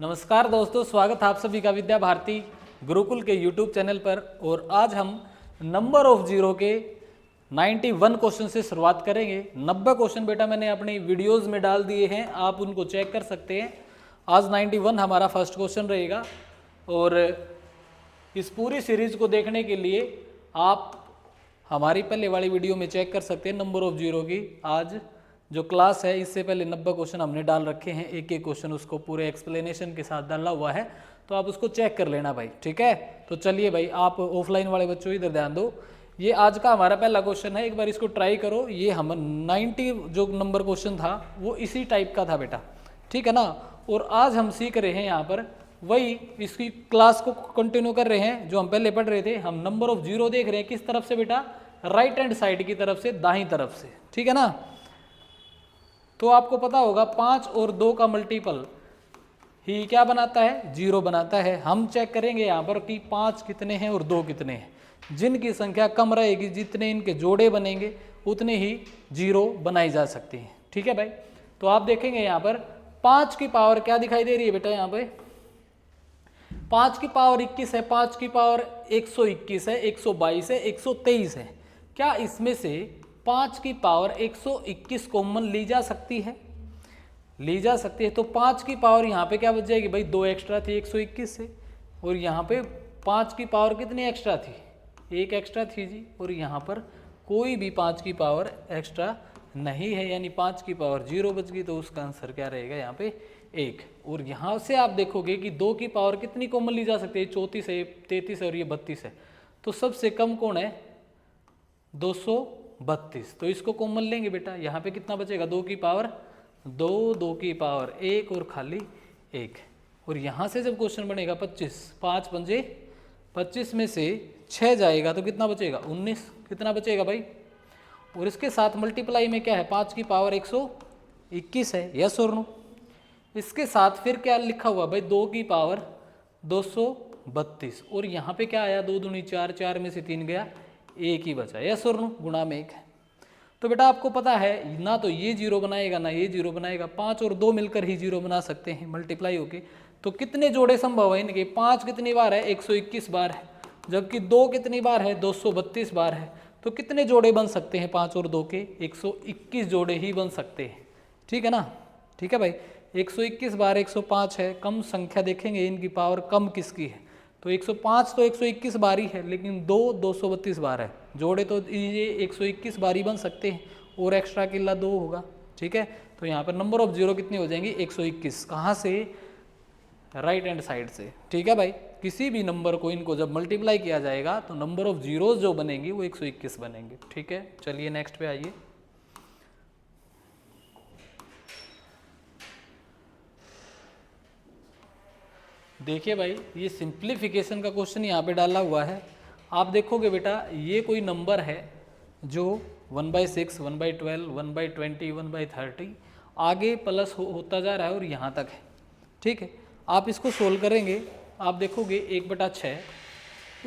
नमस्कार दोस्तों, स्वागत है आप सभी का विद्या भारती गुरुकुल के यूट्यूब चैनल पर। और आज हम नंबर ऑफ जीरो के 91 क्वेश्चन से शुरुआत करेंगे। 90 क्वेश्चन बेटा मैंने अपनी वीडियोस में डाल दिए हैं, आप उनको चेक कर सकते हैं। आज 91 हमारा फर्स्ट क्वेश्चन रहेगा और इस पूरी सीरीज को देखने के लिए आप हमारी पहले वाली वीडियो में चेक कर सकते हैं नंबर ऑफ जीरो की। आज जो क्लास है इससे पहले 90 क्वेश्चन हमने डाल रखे हैं, एक एक क्वेश्चन उसको पूरे एक्सप्लेनेशन के साथ डाला हुआ है, तो आप उसको चेक कर लेना भाई, ठीक है। तो चलिए भाई, आप ऑफलाइन वाले बच्चों इधर ध्यान दो। ये आज का हमारा पहला क्वेश्चन है, एक बार इसको ट्राई करो। ये हम 90 जो नंबर क्वेश्चन था वो इसी टाइप का था बेटा, ठीक है ना। और आज हम सीख रहे हैं यहाँ पर वही इसकी क्लास को कंटिन्यू कर रहे हैं जो हम पहले पढ़ रहे थे। हम नंबर ऑफ जीरो देख रहे हैं किस तरफ से बेटा, राइट हैंड साइड की तरफ से, दाहिनी तरफ से, ठीक है ना। तो आपको पता होगा 5 और 2 का मल्टीपल ही क्या बनाता है, जीरो बनाता है। हम चेक करेंगे यहाँ पर कि 5 कितने हैं और 2 कितने हैं। जिनकी संख्या कम रहेगी, जितने इनके जोड़े बनेंगे उतने ही जीरो बनाई जा सकती हैं, ठीक है भाई। तो आप देखेंगे यहाँ पर 5 की पावर क्या दिखाई दे रही है बेटा, यहाँ पे 5 की पावर 21 है, 5 की पावर 121 है, 122 है, 123 है। क्या इसमें से 5 की पावर 121 कॉमन ली जा सकती है? ली जा सकती है। तो 5 की पावर यहाँ पे क्या बच जाएगी भाई, 2 एक्स्ट्रा थी 121 से, और यहाँ पे 5 की पावर कितनी एक्स्ट्रा थी, 1 एक्स्ट्रा थी जी। और यहाँ पर कोई भी 5 की पावर एक्स्ट्रा नहीं है, यानी 5 की पावर 0 बच गई। तो उसका आंसर क्या रहेगा यहाँ पे 1। और यहाँ से आप देखोगे कि 2 की पावर कितनी कॉमन ली जा सकती है, 34 है, 33 है और ये 32 है। तो सबसे कम कौन है, 232। तो इसको कॉमन लेंगे बेटा, यहाँ पे कितना बचेगा, 2 की पावर 2, 2 की पावर 1 और खाली 1। और यहाँ से जब क्वेश्चन बनेगा 25, 5 पंजे 25 में से 6 जाएगा तो कितना बचेगा, 19। कितना बचेगा भाई। और इसके साथ मल्टीप्लाई में क्या है, 5 की पावर 121 है, यस और नो। इसके साथ फिर क्या लिखा हुआ भाई, 2 की पावर 232। और यहाँ पे क्या आया, 2 दूनी 4, 4 में से 3 गया, 1 ही बचा, यस और नो, गुणा में 1 है। तो बेटा आपको पता है ना, तो ये जीरो बनाएगा ना ये जीरो बनाएगा, 5 और 2 मिलकर ही जीरो बना सकते हैं मल्टीप्लाई होके। तो कितने जोड़े संभव है इनके, 5 कितनी बार है, 121 बार है, जबकि 2 कितनी बार है, 232 बार है। तो कितने जोड़े बन सकते हैं 5 और 2 के, 121 जोड़े ही बन सकते हैं, ठीक है ना। ठीक है भाई, 121 बार 105 है, कम संख्या देखेंगे इनकी पावर कम किसकी है, तो 105 तो 121 बार ही है, लेकिन 2 232 बार है। जोड़े तो ये 121 बार ही बन सकते हैं, और एक्स्ट्रा किला 2 होगा, ठीक है। तो यहाँ पर नंबर ऑफ जीरो कितनी हो जाएंगी, 121। कहाँ से, राइट हैंड साइड से, ठीक है भाई। किसी भी नंबर को इनको जब मल्टीप्लाई किया जाएगा तो नंबर ऑफ जीरोज जो बनेंगी वो 121 बनेंगे, ठीक है। चलिए नेक्स्ट पे आइए। देखिए भाई, ये सिंप्लीफिकेशन का क्वेश्चन यहाँ पे डाला हुआ है। आप देखोगे बेटा, ये कोई नंबर है जो 1/6, 1/12, 1/20, 1/30 आगे प्लस होता जा रहा है और यहाँ तक है, ठीक है। आप इसको सोल्व करेंगे, आप देखोगे 1/6,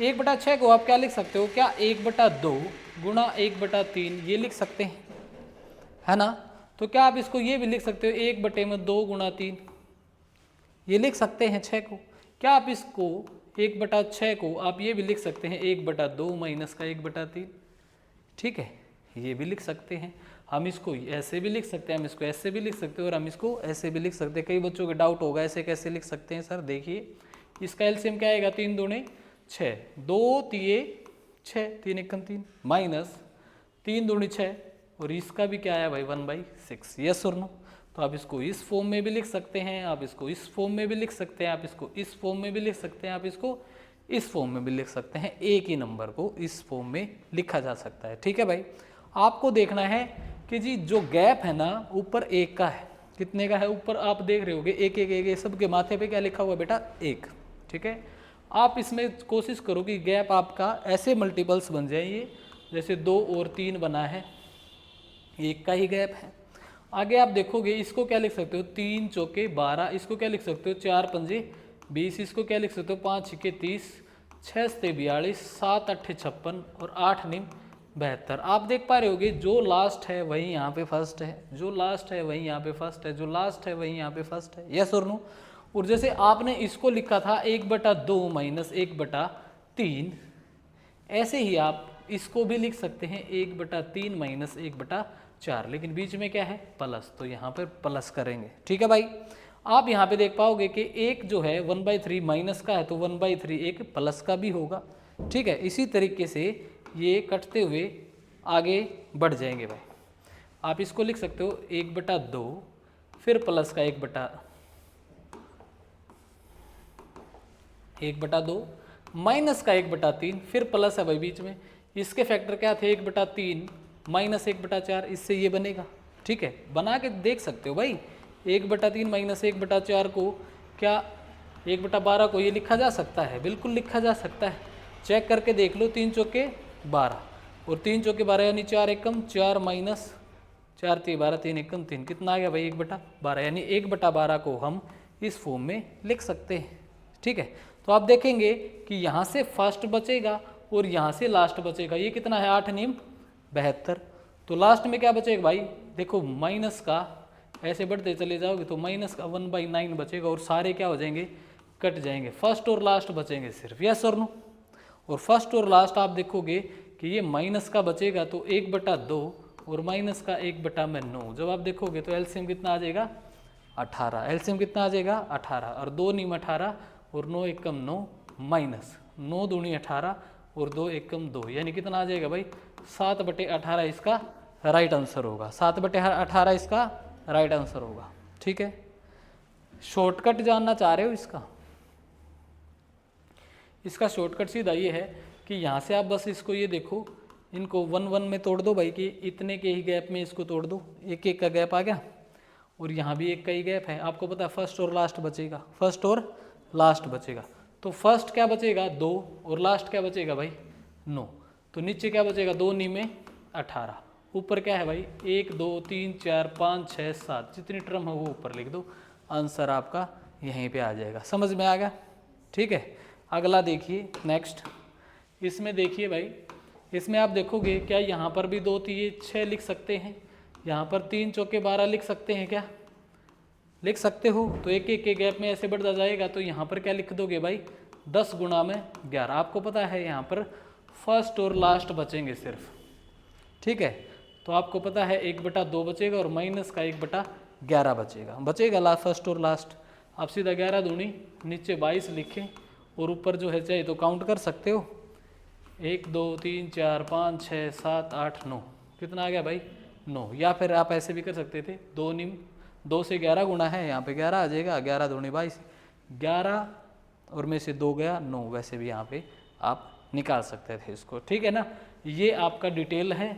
1/6 को आप क्या लिख सकते हो, क्या 1/2 गुणा 1/3 ये लिख सकते हैं, है ना। तो क्या आप इसको ये भी लिख सकते हो, 1/2 गुणा 3 ये लिख सकते हैं 6 को। क्या आप इसको 1/6 को आप ये भी लिख सकते हैं 1/2 माइनस का 1/3, ठीक है, ये भी लिख सकते हैं। हम इसको ऐसे भी लिख सकते हैं, हम इसको ऐसे भी लिख सकते हैं, और हम इसको ऐसे भी लिख सकते हैं। कई बच्चों के डाउट होगा ऐसे कैसे लिख सकते हैं सर, देखिए इसका एलसीएम क्या आएगा, 3 दूने 6, 2 तिये 6, 3 एकम 3 माइनस 3 दूनी 6, और इसका भी क्या आया भाई 1/6, यस और नो। तो आप इसको इस फॉर्म में भी लिख सकते हैं, आप इसको इस फॉर्म में भी लिख सकते हैं, आप इसको इस फॉर्म में भी लिख सकते हैं, आप इसको इस फॉर्म में भी लिख सकते हैं। एक ही नंबर को इस फॉर्म में लिखा जा सकता है, ठीक है भाई। आपको देखना है कि जी जो गैप है ना ऊपर 1 का है, कितने का है ऊपर, आप देख रहे होगे 1 1 1 सबके माथे पे क्या लिखा हुआ है बेटा, 1, ठीक है। आप इसमें कोशिश करो कि गैप आपका ऐसे मल्टीपल्स बन जाए, ये जैसे 2 और 3 बना है, 1 का ही गैप है। आगे आप देखोगे इसको क्या लिख सकते हो, 3 चौके 12, इसको क्या लिख सकते हो, 4 पंजे 20, इसको क्या लिख सकते हो, 5 छिके 30, 6 सते 42, 7 अट्ठे 56 और 8 निम 72। आप देख पा रहे होगे जो लास्ट है वही यहाँ पे फर्स्ट है, जो लास्ट है वही यहाँ पे फर्स्ट है, जो लास्ट है वही यहाँ पे फर्स्ट है, यस और नो। और जैसे आपने इसको लिखा था 1/2 माइनस 1/3, ऐसे ही आप इसको भी लिख सकते हैं 1/3 माइनस 1/4, लेकिन बीच में क्या है प्लस, तो यहाँ पर प्लस करेंगे। ठीक है भाई, आप यहाँ पे देख पाओगे कि एक जो है 1/3 माइनस का है तो 1/3 एक प्लस का भी होगा। ठीक है, इसी तरीके से ये कटते हुए आगे बढ़ जाएंगे भाई। आप इसको लिख सकते हो 1/2 फिर प्लस का 1/2 माइनस का 1/3 फिर प्लस है भाई बीच में। इसके फैक्टर क्या थे 1/3 माइनस 1/4, इससे ये बनेगा। ठीक है, बना के देख सकते हो भाई। 1/3 माइनस 1/4 को क्या 1/12 को ये लिखा जा सकता है, बिल्कुल लिखा जा सकता है। चेक करके देख लो, 3 चौके 12 और 3 चौके 12 यानी 4 एकम 4 माइनस 4 3 12 3 एकम 3, कितना आ गया भाई 1/12, यानी 1/12 को हम इस फॉर्म में लिख सकते हैं। ठीक है, तो आप देखेंगे कि यहाँ से फर्स्ट बचेगा और यहाँ से लास्ट बचेगा। ये कितना है 8 नीम 72, तो लास्ट में क्या बचेगा भाई, देखो माइनस का ऐसे बढ़ते चले जाओगे तो माइनस का 1/9 बचेगा और सारे क्या हो जाएंगे कट जाएंगे, फर्स्ट और लास्ट बचेंगे सिर्फ। यस और नो, और फर्स्ट और लास्ट आप देखोगे कि ये माइनस का बचेगा तो 1/2 और माइनस का 1/9। जब आप देखोगे तो एलसीएम कितना आ जाएगा 18, एलसीएम कितना आ जाएगा 18, और 2 नीम 18 और 9 एकम 9 माइनस 9 दूनी 18 और 2 एकम 2, यानी कितना आ जाएगा भाई 7/18 इसका राइट आंसर होगा। 7/18 इसका राइट आंसर होगा। ठीक है, शॉर्टकट जानना चाह रहे हो इसका शॉर्टकट सीधा ये है कि यहाँ से आप बस इसको ये देखो, इनको 1 1 में तोड़ दो भाई, कि इतने के ही गैप में इसको तोड़ दो, एक एक का गैप आ गया और यहाँ भी एक का ही गैप है। आपको पता है फर्स्ट और लास्ट बचेगा, फर्स्ट और लास्ट बचेगा, तो फर्स्ट क्या बचेगा 2 और लास्ट क्या बचेगा भाई 9, तो नीचे क्या बचेगा 2 नी में 18, ऊपर क्या है भाई 1 2 3 4 5 6 7, जितनी टर्म है वो ऊपर लिख दो, आंसर आपका यहीं पे आ जाएगा। समझ में आ गया? ठीक है, अगला देखिए नेक्स्ट। इसमें देखिए भाई, इसमें आप देखोगे क्या यहाँ पर भी 2 3 6 लिख सकते हैं, यहाँ पर 3 चौके 12 लिख सकते हैं, क्या लिख सकते हो? तो एक एक के गैप में ऐसे बढ़ता जाएगा, तो यहाँ पर क्या लिख दोगे भाई 10 गुणा में 11। आपको पता है यहाँ पर फर्स्ट और लास्ट बचेंगे सिर्फ। ठीक है, तो आपको पता है 1/2 बचेगा और माइनस का 1/11 बचेगा फर्स्ट और लास्ट। आप सीधा 11 दूनी नीचे 22 लिखें और ऊपर जो है चाहे तो काउंट कर सकते हो, 1 2 3 4 5 6 7 8 9, कितना आ गया भाई 9। या फिर आप ऐसे भी कर सकते थे 2 से 11 गुणा है, यहाँ पे 11 आ जाएगा, 11 दूनी 22, 11 और में से 2 गया 9, वैसे भी यहाँ पे आप निकाल सकते थे इसको। ठीक है ना, ये आपका डिटेल है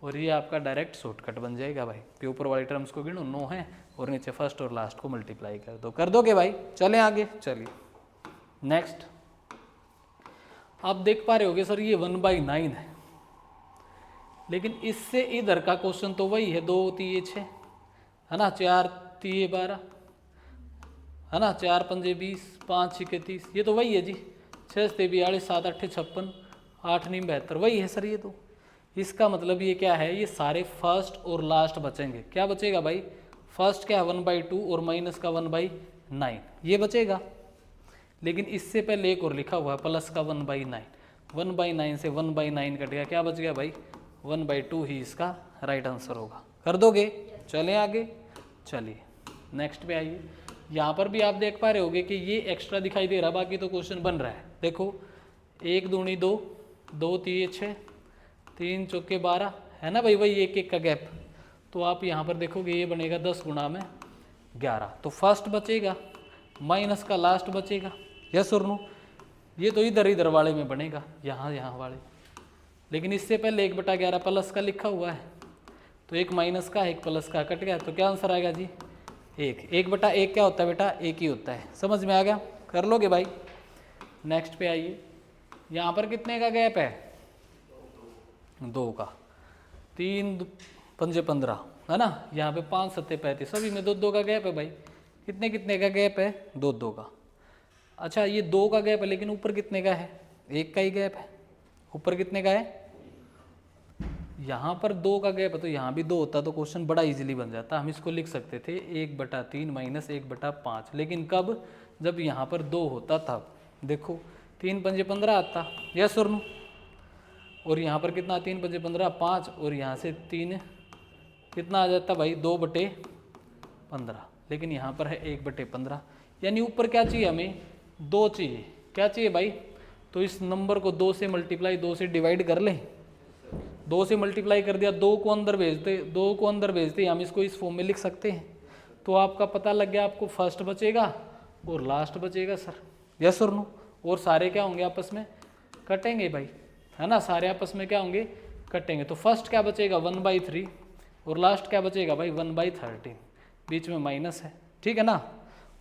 और ये आपका डायरेक्ट शॉर्टकट बन जाएगा भाई कि ऊपर वाली टर्म्स को गिनो 9 है और नीचे फर्स्ट और लास्ट को मल्टीप्लाई कर दो। कर दोगे भाई? चलें आगे, चलिए नेक्स्ट। आप देख पा रहे होगे सर ये 1/9 है, लेकिन इससे इधर का क्वेश्चन तो वही है, 2 3 6 है ना, 4 3 12 है ना, 4 5 20 5 6 30, ये तो वही है जी, 6 से 42 7 8 56 8 9 72, वही है सर ये तो। इसका मतलब ये क्या है, ये सारे फर्स्ट और लास्ट बचेंगे। क्या बचेगा भाई, फर्स्ट क्या है 1/2 और माइनस का 1/9 ये बचेगा, लेकिन इससे पहले एक और लिखा हुआ है प्लस का 1/9, 1/9 से 1/9 कट गया, क्या बच गया भाई 1/2 ही इसका राइट आंसर होगा। कर दोगे? चलें आगे, चलिए नेक्स्ट पे आइए। यहाँ पर भी आप देख पा रहे होगे कि ये एक्स्ट्रा दिखाई दे रहा, बाकी तो क्वेश्चन बन रहा है। देखो 1 दूनी 2 2 3 6 3 चौके 12 है ना भाई, वही एक एक का गैप। तो आप यहाँ पर देखोगे ये बनेगा 10 गुणा में 11, तो फर्स्ट बचेगा माइनस का लास्ट बचेगा। यस और नो? ये तो इधर इधर वाले में बनेगा, यहाँ वाले, लेकिन इससे पहले 1/11 प्लस का लिखा हुआ है, तो एक माइनस का एक प्लस का कट गया, तो क्या आंसर आएगा जी 1। 1/1 क्या होता है बेटा, 1 ही होता है। समझ में आ गया? कर लोगे भाई? नेक्स्ट पे आइए। यहाँ पर कितने का गैप है 2 का, 3 5 15 है ना, यहाँ पे 5 7 35, सभी में 2 2 का गैप है भाई। कितने कितने का गैप है 2 2 का। अच्छा ये 2 का गैप है, लेकिन ऊपर कितने का है, 1 का ही गैप है। ऊपर कितने का है यहाँ पर 2 का गैप है तो यहाँ भी 2 होता तो क्वेश्चन बड़ा इजीली बन जाता। हम इसको लिख सकते थे 1/3 माइनस 1/5, लेकिन कब, जब यहाँ पर 2 होता था। देखो 3 पंजे 15 आता, यस और नो, और यहाँ पर कितना 3 पंजे 15 5, और यहाँ से 3 कितना आ जाता भाई 2/15, लेकिन यहाँ पर है 1/15, यानी ऊपर क्या चाहिए हमें 2 चाहिए। क्या चाहिए भाई, तो इस नंबर को 2 से मल्टीप्लाई 2 से डिवाइड कर लें, 2 से मल्टीप्लाई कर दिया, 2 को अंदर भेजते, 2 को अंदर भेजते हम इसको इस फॉर्म में लिख सकते हैं। तो आपका पता लग गया, आपको फर्स्ट बचेगा और लास्ट बचेगा सर, यस और नो, और सारे क्या होंगे आपस में कटेंगे भाई, है ना, सारे आपस में क्या होंगे कटेंगे। तो फर्स्ट क्या बचेगा 1/3 और लास्ट क्या बचेगा भाई 1/13, बीच में माइनस है, ठीक है ना,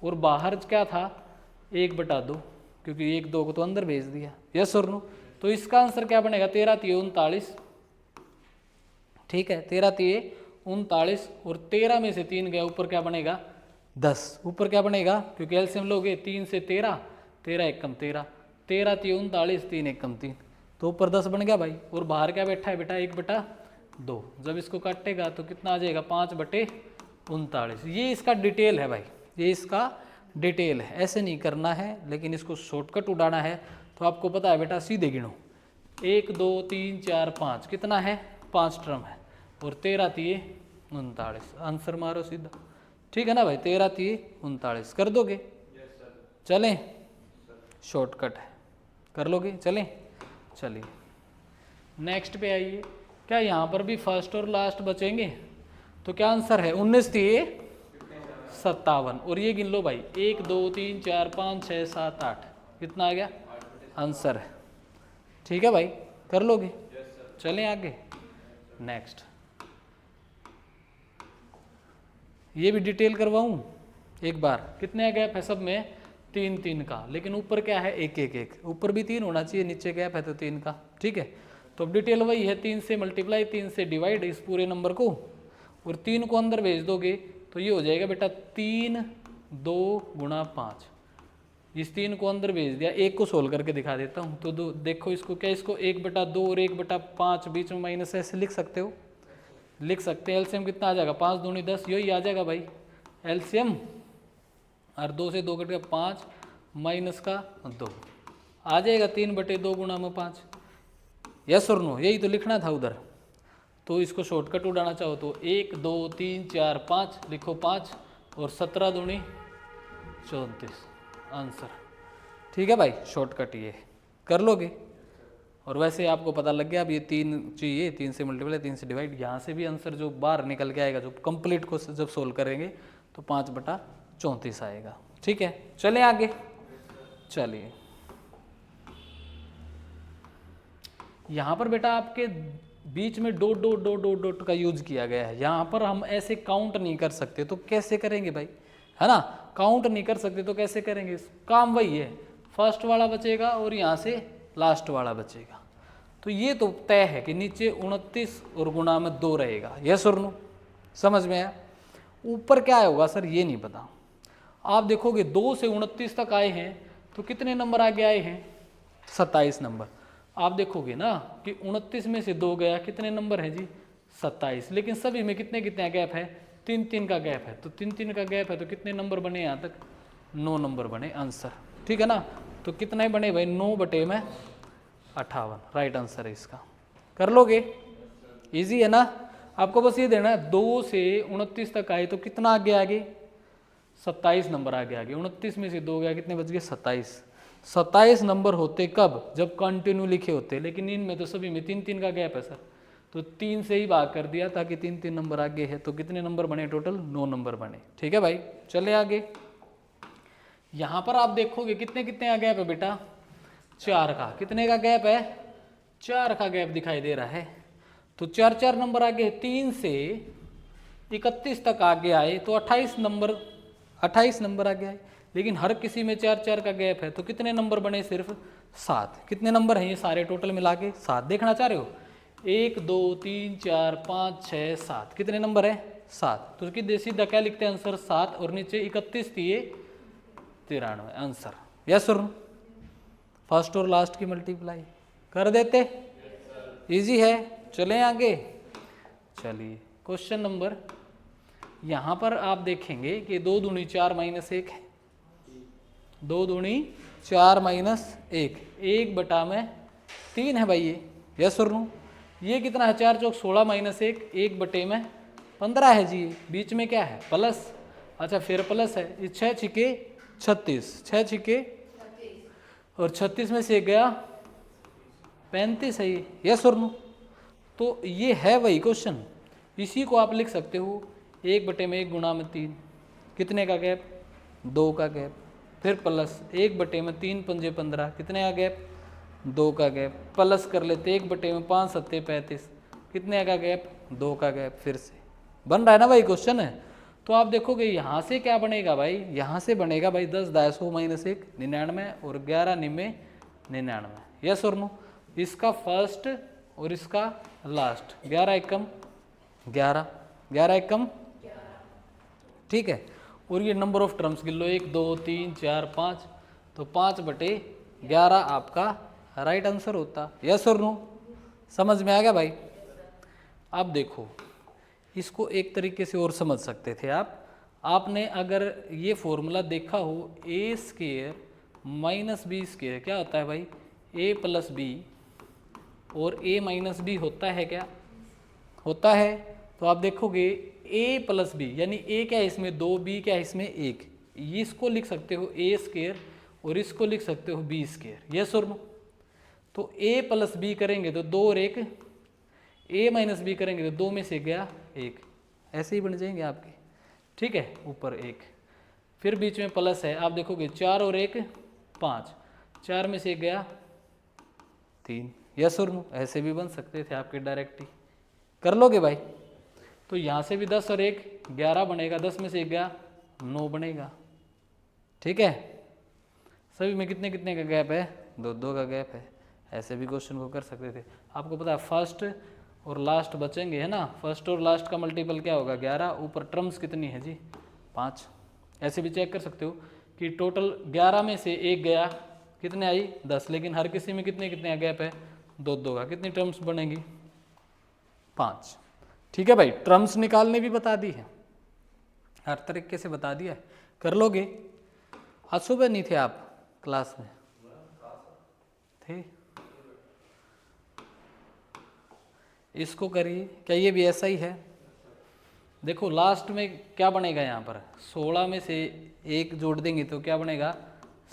और बाहर क्या था 1/2, क्योंकि 1 2 को तो अंदर भेज दिया, यस और नो। तो इसका आंसर क्या बनेगा 13 3 39, ठीक है, 13 3 39, और 13 में से 3 गया, ऊपर क्या बनेगा 10, ऊपर क्या बनेगा, क्योंकि एलसीएम लोगे 3 से 13, 13 एकम 13, 13 3 39, 3 एकम 3, तो ऊपर 10 बन गया भाई, और बाहर क्या बैठा है बेटा 1/2, जब इसको काटेगा तो कितना आ जाएगा 5/39। ये इसका डिटेल है भाई, ये इसका डिटेल है, ऐसे नहीं करना है, लेकिन इसको शॉर्टकट उड़ाना है। तो आपको पता है बेटा, सीधे गिनो 1 2 3 4 5, कितना है 5 टर्म है, और 13 3 39, आंसर मारो सीधा, ठीक है ना भाई, 13 3 39 कर दोगे, चलें, शॉर्टकट है, कर लोगे, चलें, चलिए नेक्स्ट पे आइए। क्या यहाँ पर भी फर्स्ट और लास्ट बचेंगे, तो क्या आंसर है 19 3 57, और ये गिन लो भाई 1 2 3 4 5 6 7 8, कितना आ गया आंसर है, ठीक है भाई, कर लोगे, चलें आगे नेक्स्ट। ये भी डिटेल करवाऊं एक बार, कितने गैप है सब में 3 3 का, लेकिन ऊपर क्या है 1 1 1, ऊपर भी 3 होना चाहिए, नीचे गैप है तो 3 का, ठीक है। तो अब डिटेल वही है, 3 से मल्टीप्लाई 3 से डिवाइड इस पूरे नंबर को, और 3 को अंदर भेज दोगे तो ये हो जाएगा बेटा 3 2 गुणा 5, इस 3 को अंदर भेज दिया, एक को सोल्व करके दिखा देता हूँ। तो देखो इसको क्या, इसको 1/2 और 1/5 बीच में माइनस ऐसे लिख सकते हो, लिख सकते हैं। एलसीएम कितना आ जाएगा 5 दूनी 10, यही आ जाएगा भाई एलसीएम, और 2 से 2 कट गया 5 माइनस का 2 आ जाएगा 3/2 गुणा में 5, यस और नो, यही तो लिखना था उधर। तो इसको शॉर्टकट उड़ाना चाहो तो 1 2 3 4 5 लिखो 5, और 17 दूनी 34 आंसर, ठीक है भाई, शॉर्टकट ये कर लोगे। और वैसे आपको पता लग गया, अब ये 3 चाहिए, 3 से मल्टीप्लाई 3 से डिवाइड, यहाँ से भी आंसर जो बाहर निकल के आएगा, जो कंप्लीट को जब सोल्व करेंगे तो 5/34 आएगा, ठीक है। चलें आगे, चलिए यहाँ पर बेटा आपके बीच में dot dot dot dot dot का यूज किया गया है। यहाँ पर हम ऐसे काउंट नहीं कर सकते, तो कैसे करेंगे भाई, है ना, काउंट नहीं कर सकते तो कैसे करेंगे, काम वही है, फर्स्ट वाला बचेगा और यहाँ से लास्ट वाला बचेगा। तो ये तो तय है कि नीचे 29 और गुणा में 2 रहेगा, यस और नो, समझ में आया। ऊपर क्या होगा सर ये नहीं पता। आप देखोगे 2 से 29 तक आए हैं तो कितने नंबर आगे आए हैं 27 नंबर। आप देखोगे ना कि 29 में से 2 गया, कितने नंबर है जी 27, लेकिन सभी में कितने कितने गैप है 3 3 का गैप है, तो 3 3 का गैप है तो कितने नंबर बने यहाँ तक 9 नंबर बने आंसर, ठीक है ना। तो कितने बने भाई 9/58 राइट आंसर है इसका, कर लोगे, इजी है ना। आपको बस ये देना है 2 से 29 तक आए तो कितना आगे आगे 27 नंबर आगे आगे, 29 में से 2 गया, कितने बच गए 27। 27 नंबर होते कब, जब कंटिन्यू लिखे होते, लेकिन इनमें तो सभी में 3 3 का गैप है सर, तो 3 से ही भाग कर दिया ताकि 3 3 नंबर आगे है, तो कितने नंबर बने टोटल 9 नंबर बने, ठीक है भाई। चले आगे, यहाँ पर आप देखोगे कितने कितने का गैप है बेटा 4 का, कितने का गैप है 4 का गैप दिखाई दे रहा है, तो 4 4 नंबर आगे, 3 से 31 तक आगे आए तो 28 नंबर आगे आए, लेकिन हर किसी में 4 4 का गैप है, तो कितने नंबर बने सिर्फ 7। कितने नंबर हैं ये सारे टोटल मिला के 7 देखना चाह रहे हो, 1 2 3 4 5 6 7, कितने नंबर है 7, तो कि सीधा क्या लिखते हैं आंसर 7, और नीचे 31 दिए 93 आंसर, यस सर। फर्स्ट और लास्ट की मल्टीप्लाई कर देते, इजी है, चलें आगे। चलिए क्वेश्चन नंबर, यहाँ पर आप देखेंगे कि 2 दूनी 4 माइनस 1 है, 2 दूनी 4 माइनस 1, 1/3 है भाई ये, यस और नो। ये कितना है, 4 चौक 16 माइनस 1, 1/15 है जी। बीच में क्या है, प्लस। अच्छा फिर प्लस है, 6 छिके 36, 6 छिके और 36 में से गया 35 है ये, यस और नो। तो ये है वही क्वेश्चन। इसी को आप लिख सकते हो 1/1 गुणा में 3, कितने का गैप, 2 का गैप, फिर प्लस 1/3 पंजे 15, कितने का गैप, 2 का गैप, प्लस कर लेते 1/5 7 35, कितने का गैप, 2 का गैप। फिर से बन रहा है ना भाई क्वेश्चन है। तो आप देखोगे यहाँ से क्या बनेगा भाई, यहाँ से बनेगा भाई 10 100 माइनस 1 99 और 11 निमे 99, यस और नो। इसका फर्स्ट और इसका लास्ट, 11 एकम 11, 11 एकम, ठीक है। और ये नंबर ऑफ टर्म्स गिन लो, 1 2 3 4 5, तो 5/11 आपका राइट आंसर होता, यस और नो। समझ में आ गया भाई। अब देखो इसको एक तरीके से और समझ सकते थे आप। आपने अगर ये फॉर्मूला देखा हो, a² माइनस b², क्या होता है भाई, a प्लस बी, और a माइनस बी होता है क्या, होता है। तो आप देखोगे a प्लस बी, यानी a क्या है इसमें 2, b क्या है इसमें 1, इसको लिख सकते हो a² और इसको लिख सकते हो b², यस और नो। तो a प्लस बी करेंगे तो 2 और 1, a माइनस बी करेंगे तो 2 में से गया 1, ऐसे ही बन जाएंगे आपके, ठीक है। ऊपर 1, फिर बीच में प्लस है, आप देखोगे 4 और 1 5, 4 में से गया 3, यस और नो। ऐसे भी बन सकते थे आपके, डायरेक्ट ही कर लोगे भाई। तो यहाँ से भी 10 और 1 11 बनेगा, 10 में से गया 9 बनेगा, ठीक है। सभी में कितने कितने का गैप है, 2 2 का गैप है। ऐसे भी क्वेश्चन को कर सकते थे। आपको पता है फर्स्ट और लास्ट बचेंगे, है ना, फर्स्ट और लास्ट का मल्टीपल क्या होगा 11, ऊपर टर्म्स कितनी है जी 5। ऐसे भी चेक कर सकते हो कि टोटल 11 में से 1 गया, कितने आई 10, लेकिन हर किसी में कितने कितने का गैप है 2 2 का। कितनी टर्म्स बनेंगी 5, ठीक है भाई। टर्म्स निकालने भी बता दी है, हर तरीके से बता दिया है, कर लोगे। आज सुबह नहीं थे आप क्लास में, थे, इसको करिए। क्या ये भी ऐसा ही है, देखो लास्ट में क्या बनेगा, यहाँ पर 16 में से 1 जोड़ देंगे तो क्या बनेगा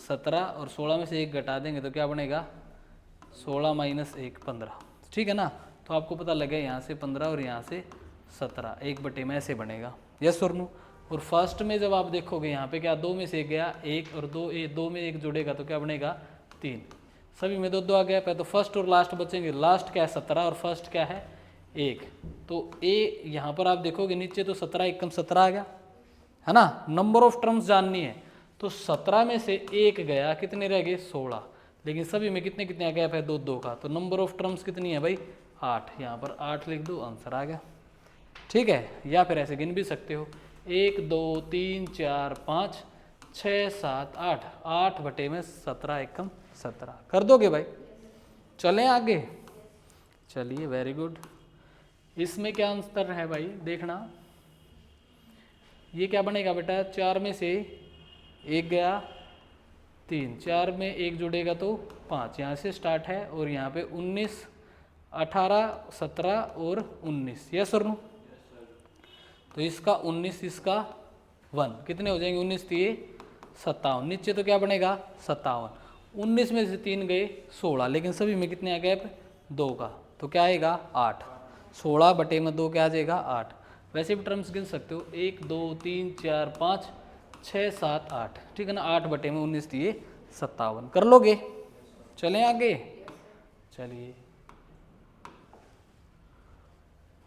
17, और 16 में से 1 घटा देंगे तो क्या बनेगा 16 माइनस 1 15, ठीक है ना। तो आपको पता लगे यहाँ से 15 और यहाँ से 17, 1/में ऐसे बनेगा, यस और नो। और फर्स्ट में जब आप देखोगे यहाँ पे क्या 2 में से 1 गया 1, और 2 में 1 जुड़ेगा तो क्या बनेगा 3, सभी में 2 2 आ गया पे। तो फर्स्ट और लास्ट बचेंगे, लास्ट क्या है 17 और फर्स्ट क्या है 1। तो a यहाँ पर आप देखोगे नीचे तो 17 एकम 17 आ गया, है ना। नंबर ऑफ टर्म्स जाननी है तो 17 में से 1 गया, कितने रह गए 16, लेकिन सभी में कितने कितने गैप है 2 2 का। तो नंबर ऑफ टर्म्स कितनी है भाई 8, यहाँ पर 8 लिख दो, आंसर आ गया, ठीक है। या फिर ऐसे गिन भी सकते हो 1 2 3 4 5 6 7 8, 8/17 एकम 17, कर दोगे भाई। चलें आगे, चलिए वेरी गुड। इसमें क्या आंसर है भाई देखना, ये क्या बनेगा बेटा, 4 में से 1 गया 3, 4 में 1 जुड़ेगा तो 5, यहाँ से स्टार्ट है, और यहाँ पे 19 18 17 और 19, यस और नो। तो इसका 19 इसका 1, कितने हो जाएंगे 19 3 57, नीचे तो क्या बनेगा 57, 19 में से 3 गए 16, लेकिन सभी में कितने आ गैप 2 का, तो क्या आएगा 8, 16/2 क्या आ जाएगा 8। वैसे भी टर्म्स गिन सकते हो 1 2 3 4 5 6 7 8, ठीक है ना। 8/19 दिए 57, कर लोगे। चलें आगे, चलिए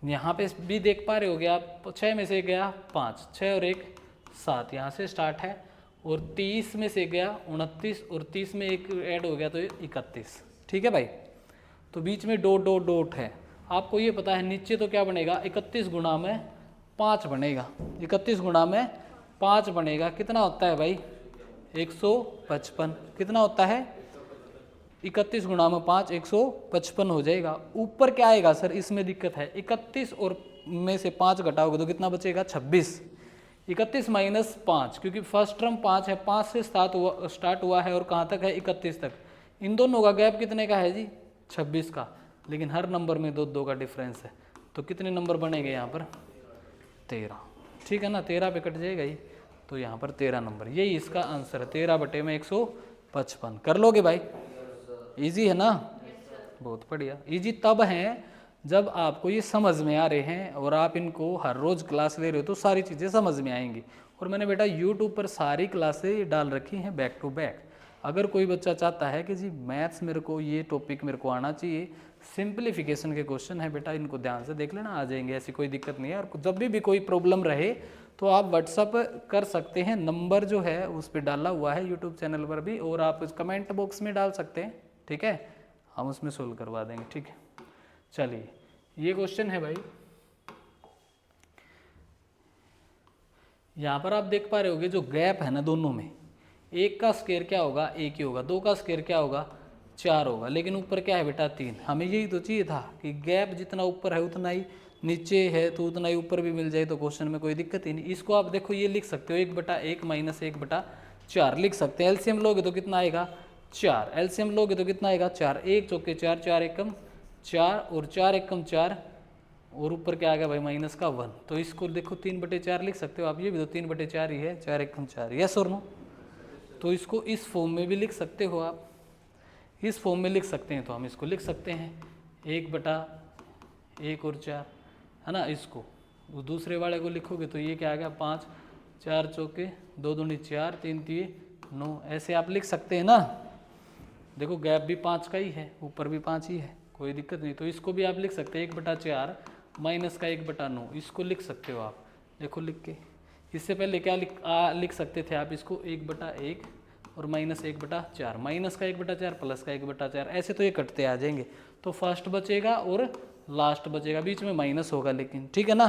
यहाँ पे भी देख पा रहे होगे आप, 6 में से गया 5, 6 और 1 7, यहाँ से स्टार्ट है, और 30 में से गया 29, और 30 में 1 ऐड हो गया तो 31, ठीक है भाई। तो बीच में डॉट डॉट डॉट है, आपको ये पता है नीचे तो क्या बनेगा 31 गुणा में 5 बनेगा, 31 गुणा में 5 बनेगा, कितना होता है भाई 155, कितना होता है 31 गुणा में 5 155 हो जाएगा। ऊपर क्या आएगा सर, इसमें दिक्कत है, 31 और में से 5 घटाओगे तो कितना बचेगा 26। 31 माइनस 5, क्योंकि फर्स्ट टर्म 5 है, 5 से स्टार्ट हुआ है और कहाँ तक है 31 तक। इन दोनों का गैप कितने का है जी 26 का, लेकिन हर नंबर में 2 का डिफरेंस है, तो कितने नंबर बनेंगे यहाँ पर 13। ठीक है ना, 13 पे कट जाएगा ये, तो यहाँ पर 13 नंबर, यही इसका आंसर है, 13 बटे में 155। कर लोगे भाई, इजी है ना, बहुत बढ़िया। इजी तब है जब आपको ये समझ में आ रहे हैं और आप इनको हर रोज क्लास ले रहे हो तो सारी चीज़ें समझ में आएंगी। और मैंने बेटा यूट्यूब पर सारी क्लासें डाल रखी हैं बैक टू बैक। अगर कोई बच्चा चाहता है कि जी मैथ्स मेरे को ये टॉपिक मेरे को आना चाहिए, सिंप्लीफिकेशन के क्वेश्चन है बेटा, इनको ध्यान से देख लेना, आ जाएंगे, ऐसी कोई दिक्कत नहीं है। और जब भी कोई प्रॉब्लम रहे तो आप व्हाट्सअप कर सकते हैं, नंबर जो है उस पर डाला हुआ है यूट्यूब चैनल पर भी, और आप कमेंट बॉक्स में डाल सकते हैं, ठीक है, हम उसमें सोल्व करवा देंगे। ठीक है, चलिए ये क्वेश्चन है भाई, यहाँ पर आप देख पा रहे होगे जो गैप है ना दोनों में, एक का स्क्वायर क्या होगा 1 ही होगा, 2 का स्क्वायर क्या होगा 4 होगा, लेकिन ऊपर क्या है बेटा 3। हमें यही तो चाहिए था कि गैप जितना ऊपर है उतना ही नीचे है, तो उतना ही ऊपर भी मिल जाए तो क्वेश्चन में कोई दिक्कत ही नहीं। इसको आप देखो ये लिख सकते हो 1/1 माइनस 1/4 लिख सकते हैं। एलसीएम लोगे तो कितना आएगा 4, एलसीएम लोगे तो कितना आएगा 4, 1 चौके 4, 4 एकम 4 और 4 एकम 4, और ऊपर क्या आ गया भाई माइनस का 1, तो इसको देखो 3/4 लिख सकते हो आप, ये भी तो 3/4 ही है, 4 एकम 4, यस और नो। तो इसको इस फॉर्म में भी लिख सकते हो आप, इस फॉर्म में लिख सकते हैं, तो हम इसको लिख सकते हैं 1/1 और 4, है ना। इसको वो दूसरे वाले को लिखोगे तो ये क्या आ गया 5, 4 चौके 2 दूनी 4, 3 3 9, ऐसे आप लिख सकते हैं ना। देखो गैप भी 5 का ही है, ऊपर भी 5 ही है, कोई दिक्कत नहीं। तो इसको भी आप लिख सकते हैं 1/4 माइनस का 1/9, इसको लिख सकते हो आप, देखो लिख के। इससे पहले क्या लिख सकते थे आप इसको 1/1 और माइनस 1/4, माइनस का 1/4 प्लस का 1/4, ऐसे तो ये कटते आ जाएंगे, तो फर्स्ट बचेगा और लास्ट बचेगा, बीच में माइनस होगा लेकिन, ठीक है ना।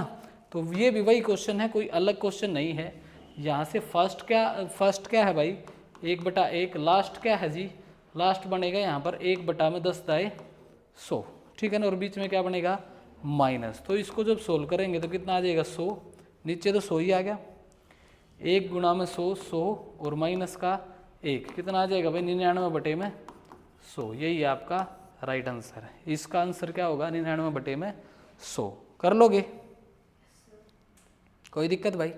तो ये भी वही क्वेश्चन है, कोई अलग क्वेश्चन नहीं है। यहाँ से फर्स्ट क्या है भाई 1/1, लास्ट क्या है जी, लास्ट बनेगा यहाँ पर 1/10 ठीक है ना, और बीच में क्या बनेगा माइनस। तो इसको जब सोल्व करेंगे तो कितना आ जाएगा 100, नीचे तो 100 ही आ गया, 1 गुणा में 100 100 और माइनस का 1 कितना आ जाएगा भाई 99/100, यही आपका राइट आंसर है। इसका आंसर क्या होगा 99/100। कर लोगे, कोई दिक्कत भाई?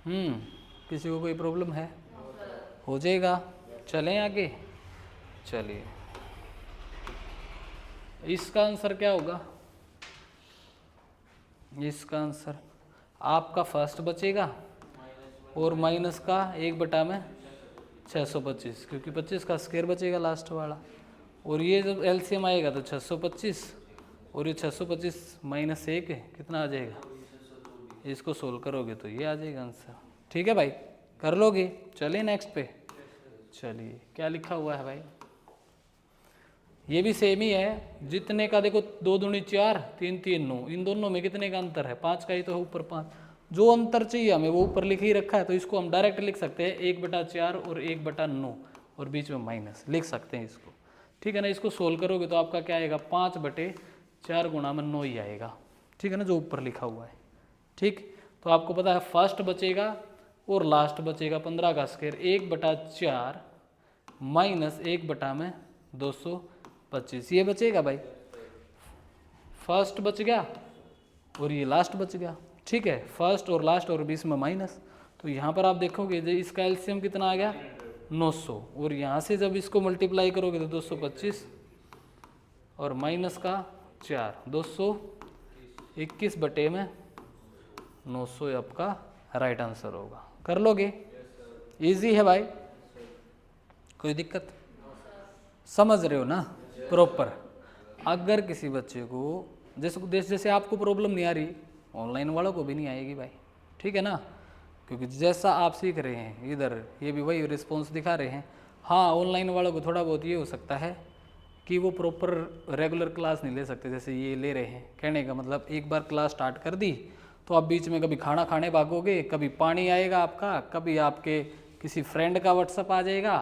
किसी को कोई प्रॉब्लम है? हो जाएगा, चलें आगे। चलिए इसका आंसर क्या होगा, इसका आंसर आपका फर्स्ट बचेगा और माइनस का 1/625, क्योंकि 25 का स्क्वायर बचेगा लास्ट वाला, और ये जब एलसीएम आएगा तो 625 और ये 625 माइनस 1 कितना आ जाएगा, इसको सोल्व करोगे तो ये आ जाएगा आंसर। ठीक है भाई, कर लोगे? चलिए नेक्स्ट पे। चलिए क्या लिखा हुआ है भाई, ये भी सेम ही है, जितने का देखो 2 दूनी 4, 3 3 9, इन दोनों में कितने का अंतर है 5 का ही तो है, ऊपर 5, जो अंतर चाहिए हमें वो ऊपर लिख ही रखा है, तो इसको हम डायरेक्ट लिख सकते हैं 1/4 और 1/9 और बीच में माइनस लिख सकते हैं इसको, ठीक है ना। इसको सोल्व करोगे तो आपका क्या आएगा 5/4 गुणा में 9 ही आएगा, ठीक है ना, जो ऊपर लिखा हुआ है। ठीक, तो आपको पता है फर्स्ट बचेगा और लास्ट बचेगा 15 का स्क्वायर 1/4 माइनस 1/225, ये बचेगा भाई, फर्स्ट बच गया और ये लास्ट बच गया, ठीक है, फर्स्ट और लास्ट और बीच में माइनस। तो यहाँ पर आप देखोगे इसका एलसीएम कितना आ गया 900, और यहाँ से जब इसको मल्टीप्लाई करोगे तो 225 और माइनस का 4, 221/900 आपका राइट आंसर होगा। कर लोगे? इजी है भाई, कोई दिक्कत? समझ रहे हो ना प्रॉपर? अगर किसी बच्चे को जैसे आपको प्रॉब्लम नहीं आ रही, ऑनलाइन वालों को भी नहीं आएगी भाई, ठीक है ना, क्योंकि जैसा आप सीख रहे हैं इधर ये भी वही रिस्पॉन्स दिखा रहे हैं। हाँ, ऑनलाइन वालों को थोड़ा बहुत ये हो सकता है कि वो प्रॉपर रेगुलर क्लास नहीं ले सकते, जैसे ये ले रहे हैं। कहने का मतलब एक बार क्लास स्टार्ट कर दी तो आप बीच में कभी खाना खाने भागोगे, कभी पानी आएगा आपका, कभी आपके किसी फ्रेंड का व्हाट्सअप आ जाएगा,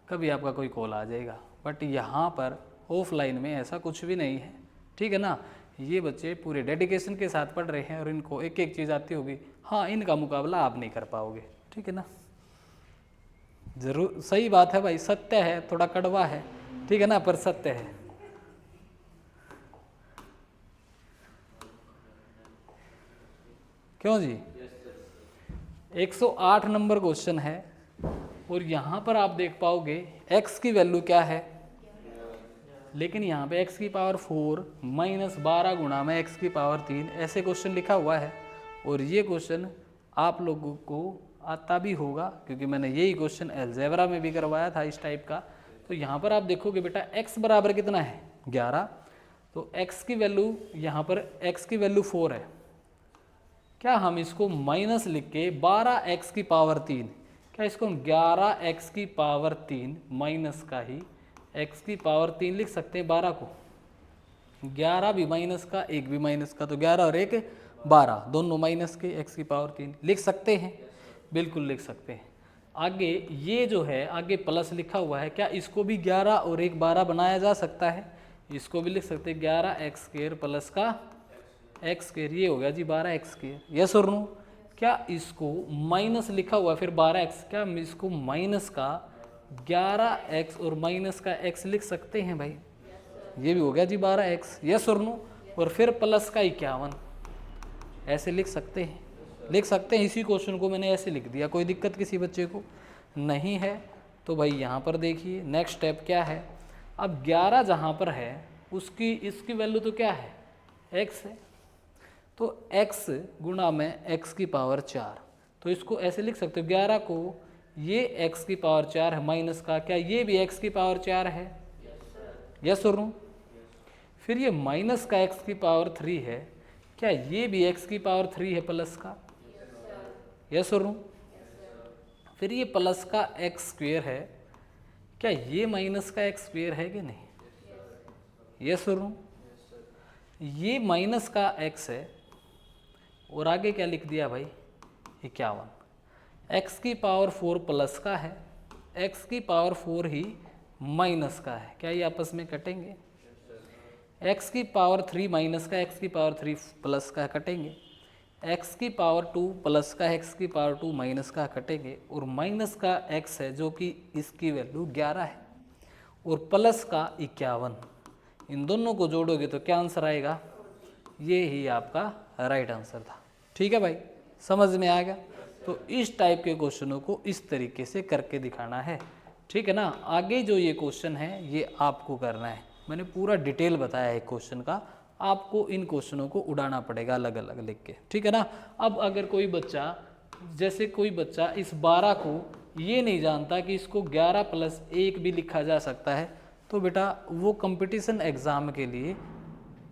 कभी आपका कोई कॉल आ जाएगा। बट यहाँ पर ऑफलाइन में ऐसा कुछ भी नहीं है, ठीक है ना। ये बच्चे पूरे डेडिकेशन के साथ पढ़ रहे हैं और इनको एक एक चीज़ आती होगी। हाँ, इनका मुकाबला आप नहीं कर पाओगे, ठीक है ना। जरूर सही बात है भाई, सत्य है, थोड़ा कड़वा है, ठीक है ना, पर सत्य है। क्यों जी? 108 नंबर क्वेश्चन है और यहाँ पर आप देख पाओगे x की वैल्यू क्या है, लेकिन यहाँ पे x की पावर 4 माइनस 12 गुणा में x की पावर 3 ऐसे क्वेश्चन लिखा हुआ है। और ये क्वेश्चन आप लोगों को आता भी होगा क्योंकि मैंने यही क्वेश्चन अलजेब्रा में भी करवाया था इस टाइप का। तो यहाँ पर आप देखोगे बेटा x बराबर कितना है 11, तो x की वैल्यू यहाँ पर x की वैल्यू 4 है। क्या हम इसको माइनस लिख के 12x की पावर 3, क्या इसको हम 11x की पावर 3 माइनस का ही x की पावर 3 लिख सकते हैं? 12 को 11 भी माइनस का, 1 भी माइनस का, तो 11 और 1 12, दोनों माइनस के, x की पावर 3 लिख सकते हैं, बिल्कुल लिख सकते हैं। आगे ये जो है आगे प्लस लिखा हुआ है, क्या इसको भी 11 और 1 12 बनाया जा सकता है? इसको भी लिख सकते हैं 11x² प्लस का x², ये हो गया जी 12x²। यस और नो? क्या इसको माइनस लिखा हुआ है फिर 12x, क्या हम इसको माइनस का 11x और माइनस का x लिख सकते हैं भाई? ये भी हो गया जी 12x। यस और नो? और फिर प्लस का 51 ऐसे लिख सकते हैं, लिख सकते हैं। इसी क्वेश्चन को मैंने ऐसे लिख दिया, कोई दिक्कत किसी बच्चे को नहीं है। तो भाई यहाँ पर देखिए नेक्स्ट स्टेप क्या है। अब 11 जहाँ पर है उसकी इसकी वैल्यू तो क्या है x है, तो x गुणा में x की पावर 4, तो इसको ऐसे लिख सकते हो 11 को ये x की पावर 4 है माइनस का, क्या ये भी x की पावर 4 है? यस और नो? फिर ये माइनस का x की पावर 3 है, क्या ये भी x की पावर 3 है प्लस का? यस और नो? फिर ये प्लस का x² है, क्या ये माइनस का x² है कि नहीं? यस और नो? ये माइनस का x है और आगे क्या लिख दिया भाई 51। x की पावर 4 प्लस का है, x की पावर 4 ही माइनस का है, क्या ये आपस में कटेंगे? x की पावर 3 माइनस का, x की पावर 3 प्लस का कटेंगे, x की पावर 2 प्लस का, x की पावर 2 माइनस का कटेंगे, और माइनस का x है जो कि इसकी वैल्यू 11 है और प्लस का 51, इन दोनों को जोड़ोगे तो क्या आंसर आएगा? ये ही आपका राइट आंसर था। ठीक है भाई, समझ में आ गया? तो इस टाइप के क्वेश्चनों को इस तरीके से करके दिखाना है, ठीक है ना। आगे जो ये क्वेश्चन है ये आपको करना है, मैंने पूरा डिटेल बताया है क्वेश्चन का, आपको इन क्वेश्चनों को उड़ाना पड़ेगा अलग अलग लिख के, ठीक है ना। अब अगर कोई बच्चा, जैसे कोई बच्चा इस 12 को ये नहीं जानता कि इसको 11 + 1 भी लिखा जा सकता है, तो बेटा वो कंपटीशन एग्ज़ाम के लिए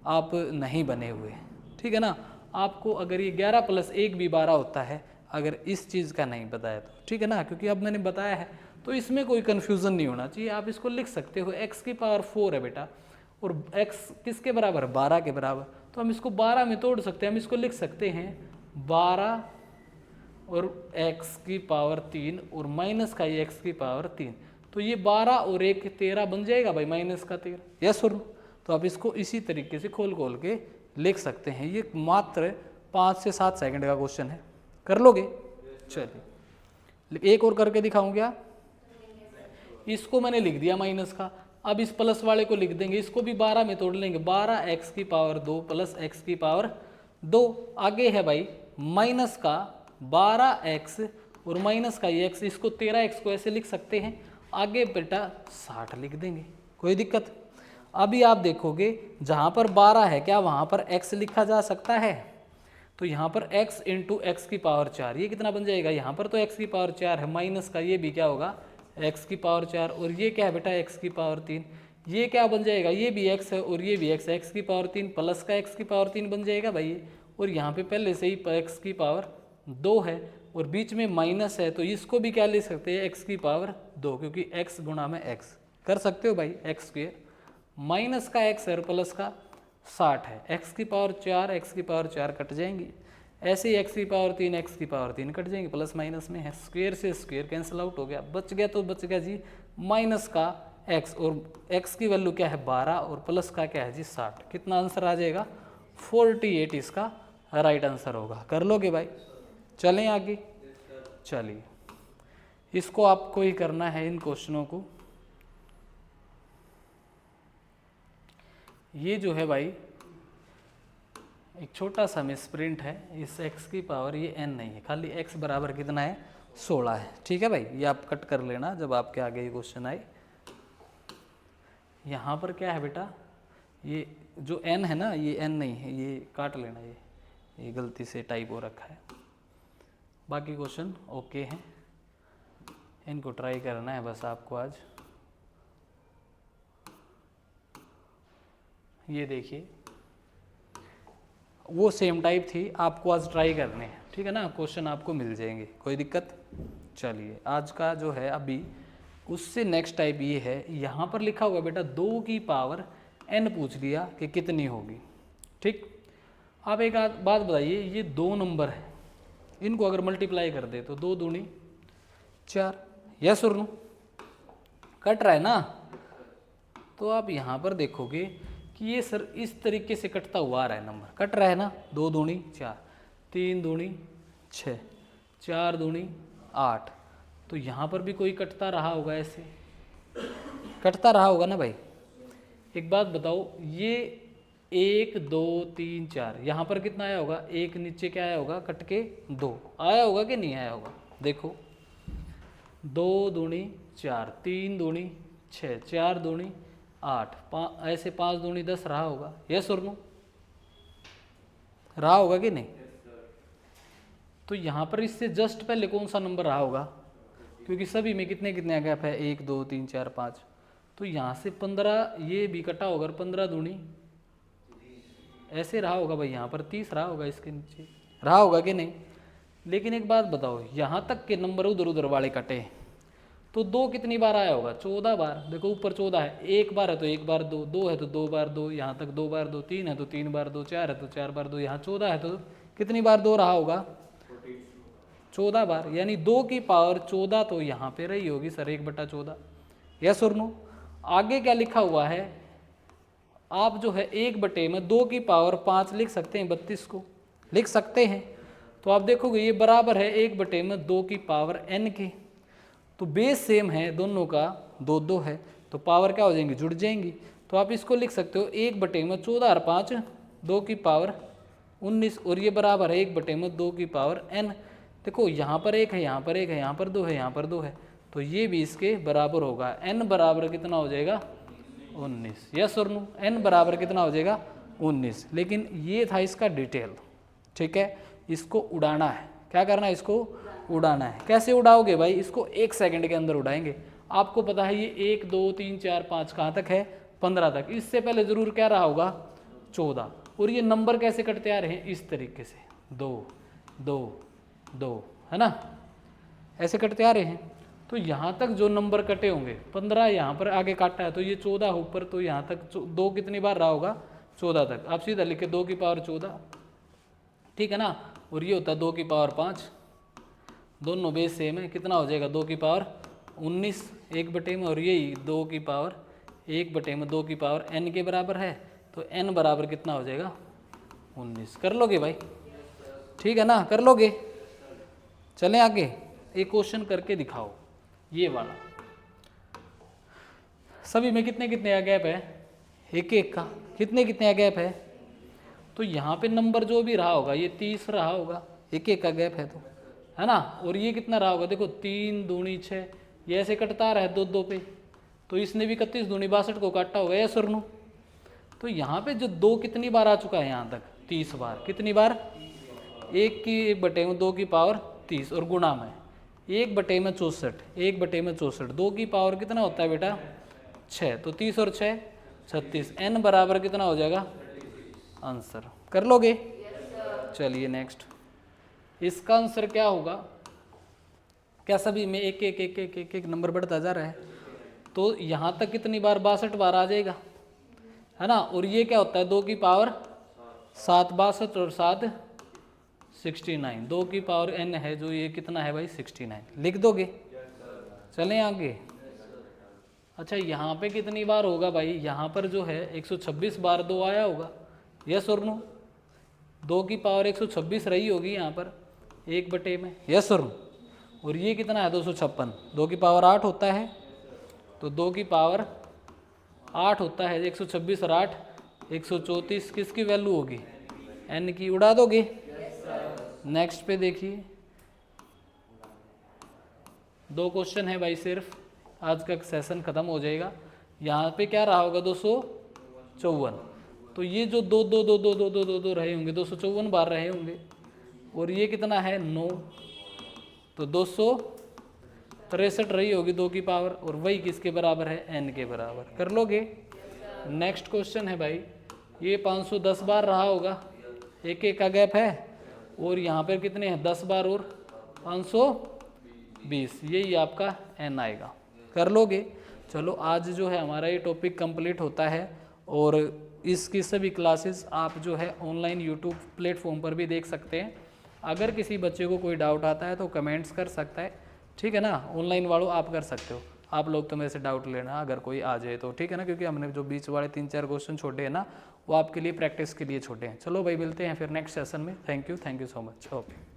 आप नहीं बने हुए, ठीक है ना। आपको अगर ये 11 + 1 भी 12 होता है, अगर इस चीज़ का नहीं पता है तो, ठीक है ना, क्योंकि अब मैंने बताया है तो इसमें कोई कन्फ्यूज़न नहीं होना चाहिए। आप इसको लिख सकते हो x की पावर 4 है बेटा, और x किसके बराबर? 12 के बराबर, तो हम इसको 12 में तोड़ सकते हैं। हम इसको लिख सकते हैं 12 और x की पावर 3 और माइनस का ये x की पावर 3, तो ये 12 और 1 13 बन जाएगा भाई, माइनस का 13। यस और नो? तो आप इसको इसी तरीके से खोल खोल के लिख सकते हैं। ये मात्र 5 से 7 सेकंड का क्वेश्चन है, कर लोगे? चलिए एक और करके दिखाऊं क्या? इसको मैंने लिख दिया माइनस का, अब इस प्लस वाले को लिख देंगे, इसको भी 12 में तोड़ लेंगे, 12x की पावर 2 + x की पावर 2। आगे है भाई माइनस का 12x और माइनस का ये x, इसको 13x को ऐसे लिख सकते हैं। आगे बेटा 60 लिख देंगे, कोई दिक्कत? अभी आप देखोगे जहाँ पर 12 है, क्या वहाँ पर x लिखा जा सकता है? तो यहाँ पर x × x की पावर 4, ये कितना बन जाएगा? यहाँ पर तो x की पावर 4 है, माइनस का ये भी क्या होगा? x की पावर 4, और ये क्या है बेटा? x की पावर 3, ये क्या बन जाएगा? ये भी x है और ये भी x है, x की पावर 3 प्लस का x की पावर 3 बन जाएगा भाई। और यहाँ पे पहले से ही x की पावर 2 है और बीच में माइनस है, तो इसको भी क्या ले सकते हैं? x की पावर 2, क्योंकि x गुणा में x कर सकते हो भाई, x²। माइनस का x है और प्लस का 60 है, x की पावर 4 x की पावर 4 कट जाएंगी, ऐसे ही एक्स की पावर 3 एक्स की पावर 3 कट जाएंगे, प्लस माइनस में है, स्क्वायर से स्क्वायर कैंसिल आउट हो गया, बच गया तो बच गया जी माइनस का एक्स, और एक्स की वैल्यू क्या है 12 और प्लस का क्या है जी 60। कितना आंसर आ जाएगा 48 इसका राइट आंसर होगा। कर लोगे भाई? चलें आगे। चलिए इसको आपको ही करना है, इन क्वेश्चनों को। ये जो है भाई एक छोटा सा मिसप्रिंट है, इस x की पावर ये n नहीं है, खाली x बराबर कितना है 16 है। ठीक है भाई, ये आप कट कर लेना जब आपके आगे ये क्वेश्चन आए। यहाँ पर क्या है बेटा, ये जो n है ना ये n नहीं है, ये काट लेना, ये गलती से टाइप हो रखा है। बाकी क्वेश्चन ओके हैं, इनको ट्राई करना है बस आपको आज। ये देखिए वो सेम टाइप थी, आपको आज ट्राई करने हैं, ठीक है ना, क्वेश्चन आपको मिल जाएंगे, कोई दिक्कत। चलिए आज का जो है अभी उससे नेक्स्ट टाइप ये है, यहाँ पर लिखा हुआ बेटा 2 की पावर n पूछ लिया कि कितनी होगी। ठीक, आप एक बात बताइए, ये 2 नंबर है, इनको अगर मल्टीप्लाई कर दे तो 2 दूनी 4, यस और नो, कट रहा है ना। तो आप यहाँ पर देखोगे कि ये सर इस तरीके से कटता हुआ आ रहा है, नंबर कट रहा है ना, 2 दूनी 4, 3 दूनी 6, 4 दूनी 8, तो यहाँ पर भी कोई कटता रहा होगा, ऐसे कटता रहा होगा ना भाई। एक बात बताओ, ये 1 2 3 4 यहाँ पर कितना आया होगा, एक नीचे क्या आया होगा कट के 2 आया होगा कि नहीं आया होगा, देखो 2 दूनी 4, 3 दूनी 6, 4 दूनी 8, ऐसे 5 दूनी 10 रहा होगा, यस और नो, रहा होगा कि नहीं। तो यहाँ पर इससे जस्ट पहले कौन सा नंबर रहा होगा, क्योंकि सभी में कितने कितने गैप है, 1 2 3 4 5, तो यहाँ से 15 ये भी कटा होगा, 15 दूनी ऐसे रहा होगा भाई, यहाँ पर 30 रहा होगा, इसके नीचे रहा होगा कि नहीं। लेकिन एक बात बताओ, यहाँ तक के नंबर उधर उधर वाले कटे तो 2 कितनी बार आया होगा, 14 बार। देखो ऊपर 14 है, 1 बार है तो 1 बार 2, 2 है तो 2 बार 2, यहाँ तक 2 बार 2, 3 है तो 3 बार 2, 4 है तो 4 बार 2, यहाँ 14 है तो कितनी बार 2 रहा होगा, 14 बार, यानी 2 की पावर 14 तो यहाँ पे रही होगी सर 1/14, यस और नो। आगे क्या लिखा हुआ है, आप जो है 1/2 की पावर 5 लिख सकते हैं, 32 को लिख सकते हैं। तो आप देखोगे ये बराबर है 1/2 की पावर n के, तो बेस सेम है दोनों का, 2 2 है, तो पावर क्या हो जाएंगी, जुड़ जाएंगी। तो आप इसको लिख सकते हो 1/14 और 5 2 की पावर 19, और ये बराबर है 1/2 की पावर n। देखो यहाँ पर 1 है, यहाँ पर 1 है, यहाँ पर 2 है, यहाँ पर 2 है, तो ये भी इसके बराबर होगा। n बराबर कितना हो जाएगा 19, यस और नो, n बराबर कितना हो जाएगा 19। लेकिन ये था इसका डिटेल, ठीक है, इसको उड़ाना है, क्या करना है, इसको उड़ाना है। कैसे उड़ाओगे भाई, इसको 1 सेकंड के अंदर उड़ाएंगे। आपको पता है ये 1 2 3 4 5 कहाँ तक है, 15 तक, इससे पहले जरूर क्या रहा होगा 14, और ये नंबर कैसे कटते आ रहे हैं, इस तरीके से 2 2 2, है ना, ऐसे कटते आ रहे हैं। तो यहाँ तक जो नंबर कटे होंगे, 15 यहाँ पर आगे काटा है तो ये 14 ऊपर, तो यहाँ तक 2 कितनी बार रहा होगा 14 तक। आप सीधा लिखे 2 की पावर 14, ठीक है ना, और ये होता है 2 की पावर 5, दोनों बेस सेम है, कितना हो जाएगा 2 की पावर 19 1/, में, और यही 2 की पावर 1/2 की पावर n के बराबर है, तो n बराबर कितना हो जाएगा 19। कर लोगे भाई, ठीक है ना, कर लोगे। चलें आगे, एक क्वेश्चन करके दिखाओ, ये वाला सभी में कितने कितने का गैप है, 1 1 का, कितने कितने का गैप है, तो यहाँ पे नंबर जो भी रहा होगा ये 30 रहा होगा, 1 1 का गैप है तो, है ना, और ये कितना रहा होगा, देखो 3 दूनी 6, ये ऐसे कटता रहा है 2 2 पे, तो इसने भी 31 दूनी 62 को काटा होगा, यस और नो। तो यहाँ पे जो 2 कितनी बार आ चुका है, यहाँ तक 30 बार, कितनी बार, 1/2 की पावर 30, और गुणा में 1/64, 1/64, 2 की पावर कितना होता है बेटा 6, तो 30 और 6 36, n बराबर कितना हो जाएगा आंसर। कर लोगे, चलिए नेक्स्ट, इसका आंसर क्या होगा, क्या सभी में एक एक एक एक एक एक नंबर बढ़ता जा रहा है, तो यहाँ तक कितनी बार 62 बार आ जाएगा, है ना, और ये क्या होता है 2 की पावर 7, 62 और 7 69, 2 की पावर n है जो ये कितना है भाई 69, लिख दोगे? चलें आगे। अच्छा यहाँ पे कितनी बार होगा भाई, यहाँ पर जो है 126 बार 2 आया होगा, यस और नो? 2 की पावर 126 रही होगी यहाँ पर 1/, में, यस और नो? और ये कितना है 256, 2 की पावर 8 होता है, तो 2 की पावर 8 होता है, 126 और 8 134, किसकी वैल्यू होगी? n की। उड़ा दोगे? नेक्स्ट पे देखिए, 2 क्वेश्चन है भाई सिर्फ, आज का सेशन खत्म हो जाएगा। यहाँ पे क्या रहा होगा 254, तो ये जो 2 2 2 2 2 2 2 2 रहे होंगे 254 बार रहे होंगे, और ये कितना है 9, तो 263 रही होगी 2 की पावर, और वही किसके बराबर है? n के बराबर। कर लोगे? नेक्स्ट क्वेश्चन है भाई, ये 510 बार रहा होगा, एक एक का गैप है, और यहाँ पर कितने हैं 10 बार और 520, यही आपका n आएगा। कर लोगे? चलो आज जो है हमारा ये टॉपिक कंप्लीट होता है, और इसकी सभी क्लासेस आप जो है ऑनलाइन यूट्यूब प्लेटफॉर्म पर भी देख सकते हैं। अगर किसी बच्चे को कोई डाउट आता है तो कमेंट्स कर सकता है, ठीक है ना? ऑनलाइन वालों आप कर सकते हो, आप लोग तो मेरे से डाउट लेना अगर कोई आ जाए तो, ठीक है ना? क्योंकि हमने जो बीच वाले 3-4 क्वेश्चन छोटे हैं ना, वो आपके लिए प्रैक्टिस के लिए छोटे हैं। चलो भाई मिलते हैं फिर नेक्स्ट सेशन में। Thank you so much. Okay.